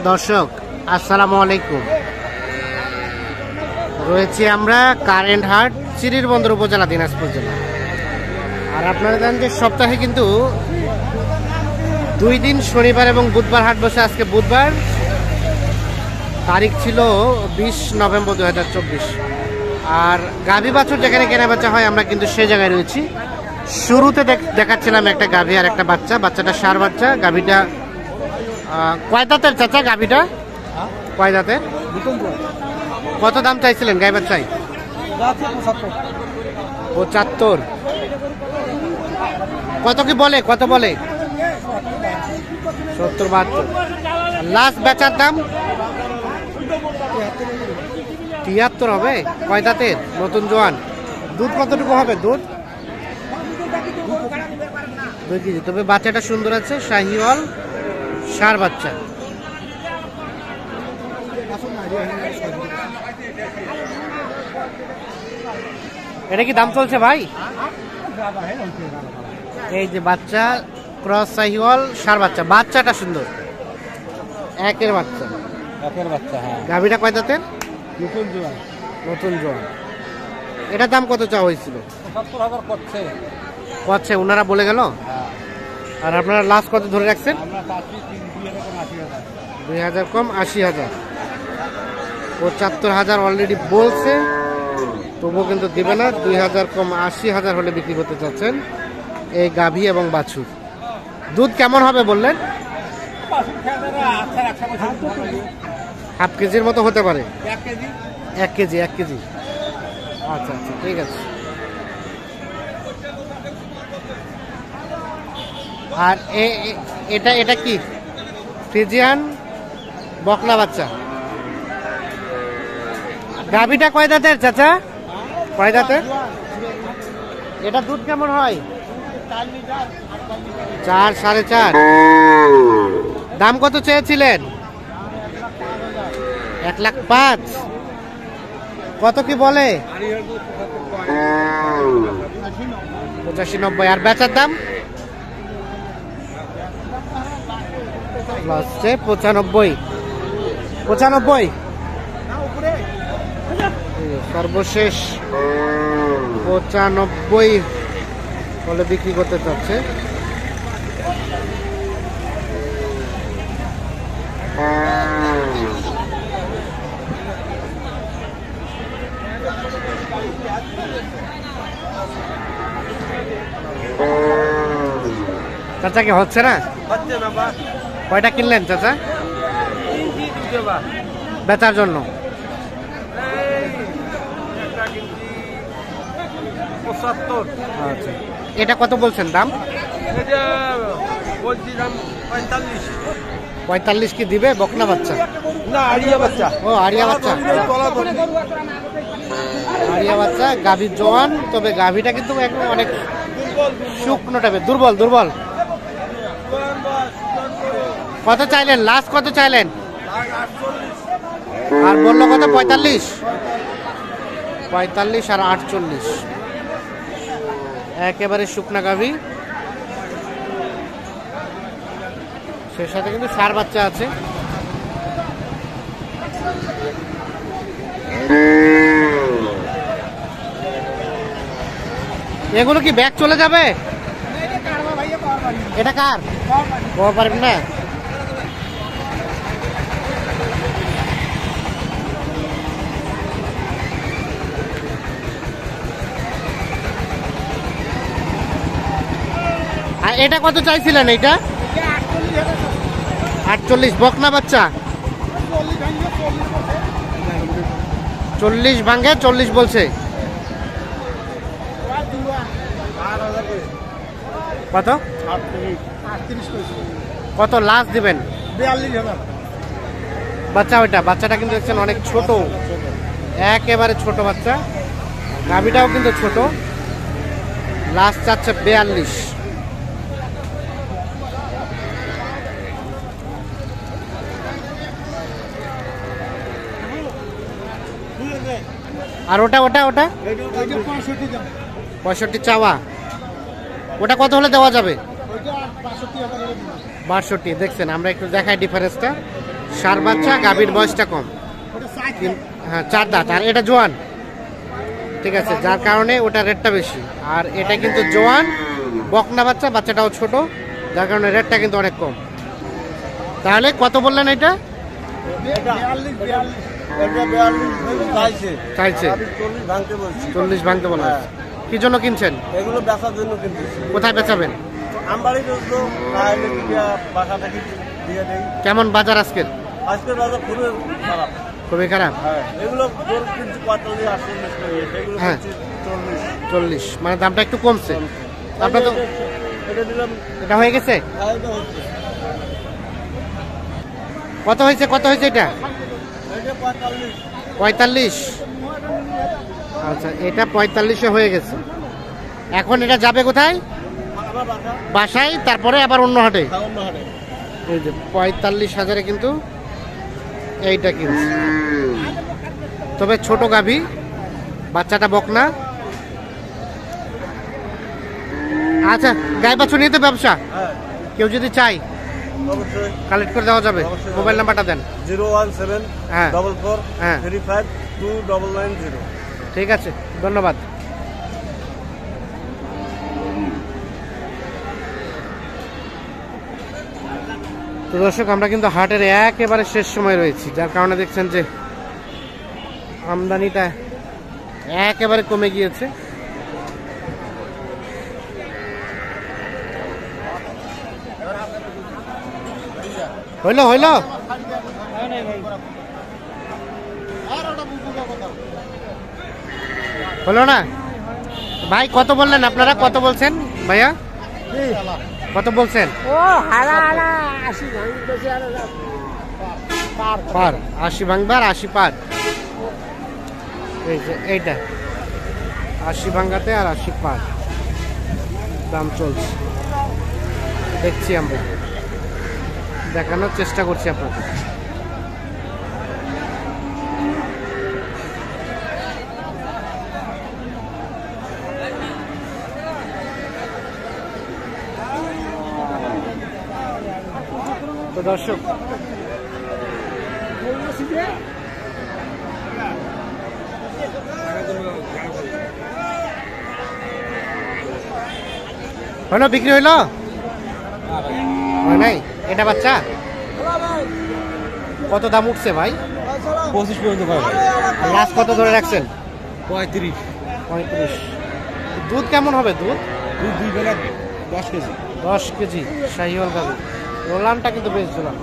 দর্শক আসসালামু আলাইকুম। রয়েছি আমরা কারেন্ট হাট, চিরিরবন্দর উপজেলা, দিনাজপুর জেলা। আর আপনারা জানেন যে সপ্তাহে কিন্তু 2 দিন শনিবার এবং বুধবার হাট বসে। আজকে বুধবার, তারিখ ছিল 20 নভেম্বর 2024। আর গাভী বাছুর যেখানে কেনা বেচা হয় আমরা কিন্তু সেই জায়গায় রয়েছি। শুরুতে দেখাচ্ছিলাম একটা গাভী আর একটা বাচ্চা। বাচ্চাটা ষাঁড় বাচ্চা। গাভীটা কয় দাঁতের চাচা? গাভীটা কয় দাঁতের? কত দাম চাইছিলেন গাই বাচ্চাই? 75। কত কি বলে? কত বলে? 70-72। লাস্ট বেচার দাম 73 হবে। কয় দাঁতের? নতুন জোয়ান। দুধ কতটুকু হবে? দুধ 2 কেজি। তবে বাচ্চাটা সুন্দর আছে, শাহিওয়াল ষাঁড় বাচ্চা। এটা কি দাম চলছে ভাই? এই যে বাচ্চা, ক্রস শাহিওয়াল ষাঁড় বাচ্চা। বাচ্চাটা সুন্দর, একের বাচ্চা। হ্যাঁ। গাভীটা কয় দাঁতের? নতুন জোয়ান। এটার দাম কত চাওয়া হয়েছিল? ৭০,০০০ করছে ওনারা বলে গেল। আর আপনারা লাস্ট কত ধরে রাখছেন? ২,০০০ কম ৮০,০০০। ৭৫,০০০ অলরেডি বলছে, তবুও কিন্তু দিবে না। ২,০০০ কম ৮০,০০০ হলে বিক্রি করতে চাচ্ছেন এই গাভী এবং বাছুর। দুধ কেমন হবে বললেন? 1/2 কেজির মতো হতে পারে। 1 কেজি। আচ্ছা আচ্ছা, ঠিক আছে। আর এটা কি? ফ্রিজিয়ান বকনা বাচ্চা। গাভীটা কয় দাঁতের চাচা? কয় দাঁতের? এটা দুধ কেমন হয়? 4, 4.5। দাম কত চেয়েছিলেন? 1,05,000। কত কি বলে? 85-90। আর বেচার দাম? 95। সর্বশেষ 95 বলে বিক্রি করতে চাচ্ছে। চাচা কি হচ্ছে না? কয়টা কিনলেন চাচা বেচার জন্য? আচ্ছা, এটা কত বলছেন দাম? 45 কি দিবে? বকনা বাচ্চা না, আড়িয়া বাচ্চা। ও, আড়িয়া বাচ্চা। আড়িয়া বাচ্চা, গাভীর জোয়ান। তবে গাভীটা কিন্তু একদম অনেক শুকনো টাইপের, দুর্বল। কত চাইলেন? লাস্ট কত চাইলেন? আর বললো কত? 45 আর 48। একেবারে শুকনা গাভী, সে সাথে কিন্তু ষাঁড় বাচ্চা আছে। এগুলো কি ব্যাগ চলে যাবে? এটা কার? পারবেন না। আর এটা কত চাইছিলেন? এইটা 48। বকনা বাচ্চা। 40 ভাঙে 40 বলছে। কত? কত লাস্ট দিবেন? ৪২,০০০। বাচ্চা ওইটা, বাচ্চাটা কিন্তু দেখছেন অনেক ছোট, একেবারে ছোট বাচ্চা। গাভীটাও কিন্তু ছোট। লাস্ট চাচ্ছে 42। আর ওটা 65 চাওয়া। ওটা কত হলে দেওয়া যাবে? 62। দেখছেন, আমরা একটু দেখাই ডিফারেন্সটা। ষাঁড় বাচ্চা, গাভীর বয়সটা কম। হ্যাঁ 4 দাঁত। আর এটা জোয়ান, ঠিক আছে, যার কারণে ওটা রেটটা বেশি। আর এটা কিন্তু জোয়ান বকনা বাচ্চা, বাচ্চাটাও ছোট, যার কারণে রেটটা কিন্তু অনেক কম। তাহলে কত বললেন এটা? চাইছে 40 ভাঙতে বলা হয়েছে। কি জন্য কিনছেন? এগুলো বেচার জন্য কিনতেছি। কোথায় বেচাবেন? আমবাড়ি বেচবো, তাহলে বাসা থেকে দিয়ে দেই। কেমন বাজার আজকের? আজকের বাজার খুবই খারাপ। খুবই খারাপ। হ্যাঁ, এগুলো গরু কিনছি 45 48 করে, এগুলো হ্যাঁ। কিনছি 40। 40, মানে দামটা একটু কমছে। আপনার তো এটা দিলাম। এটা হয়ে গেছে। হ্যাঁ, এটা হচ্ছে। কত হয়েছে, কত হয়েছে এটা? এটা 45। 45। আচ্ছা, এটা 45-এ হয়ে গেছে। এখন এটা যাবে কোথায়? আমার বাসা বাসায়, তারপরে আবার অন্য হাটে। খাওয়ানো হাটে। এই যে 45,000-এ কিন্তু এইটা কিনছে। তবে ছোট গাভী, বাচ্চাটা বকনা। আচ্ছা, গাই বাছুর নিয়ে তো ব্যবসা, হ্যাঁ, কেউ যদি চাই অবশ্যই। কালেক্ট করে দেওয়া যাবে। অবশ্যই। মোবাইল নাম্বারটা দেন। 017 হ্যাঁ। 44 হ্যাঁ। 35 2990। ঠিক আছে, ধন্যবাদ। তো দর্শক, আমরা কিন্তু হাটের একেবারে শেষ সময় রয়েছি, যার কারণে দেখছেন যে আমদানিটা একেবারে কমে গিয়েছে। হইলো হইলো হলো না ভাই? কত বললেন আপনারা? কত বলছেন ভাইয়া? কত বলছেন? ও হারা হারা 80 ভাঙতেছে আর পার 80 ভাঙবার 80 পার। এই যে এইটা 80 ভাঙাতে আর 80 পার দাম চলছে। দেখছি, আমরা দেখানোর চেষ্টা করছি আপনাদের। তো দর্শক, হলো বিক্রি হইলো? হয় নাই? এটা বাচ্চা কত দাম উঠছে ভাই? 25 পর্যন্ত পাবে। লাস্ট কত ধরে রাখছেন? 35। 35। দুধ কেমন হবে? দুধ 2 বেলা 10 কেজি। 10 কেজি। শাহিওয়াল গাভী। রোলানটা কিন্তু বেশ ঝোলানো।